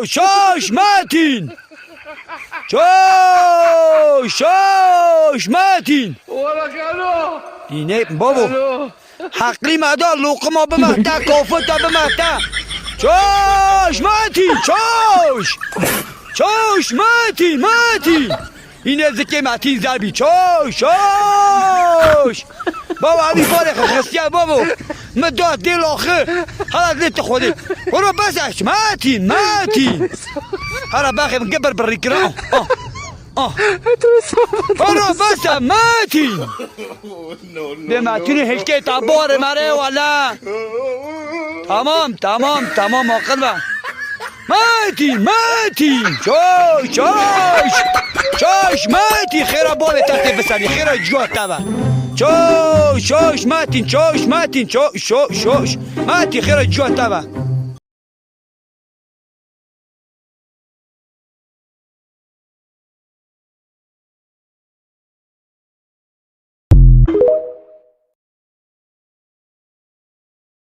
شوش ماتین شوش ماتین اینه بابا حقی مدار لقمه بمهته کافتا بمهته چوش ماتین چوش ماتین اینه زکی ماتین زربی چوش بابا همین فارغ خستیه بابا مداد دل آخر حالا لیت خودی برو بسش ماتین حالا باقی مقبر بالرجل برو بسه ماتین به ماتین هلکه تابور مره ولا تمام آقل با ماتین چوش ماتین خیره بابه تحت بسنی خیره جوه تبا چوش ماتین ماتین خیره جوه تبا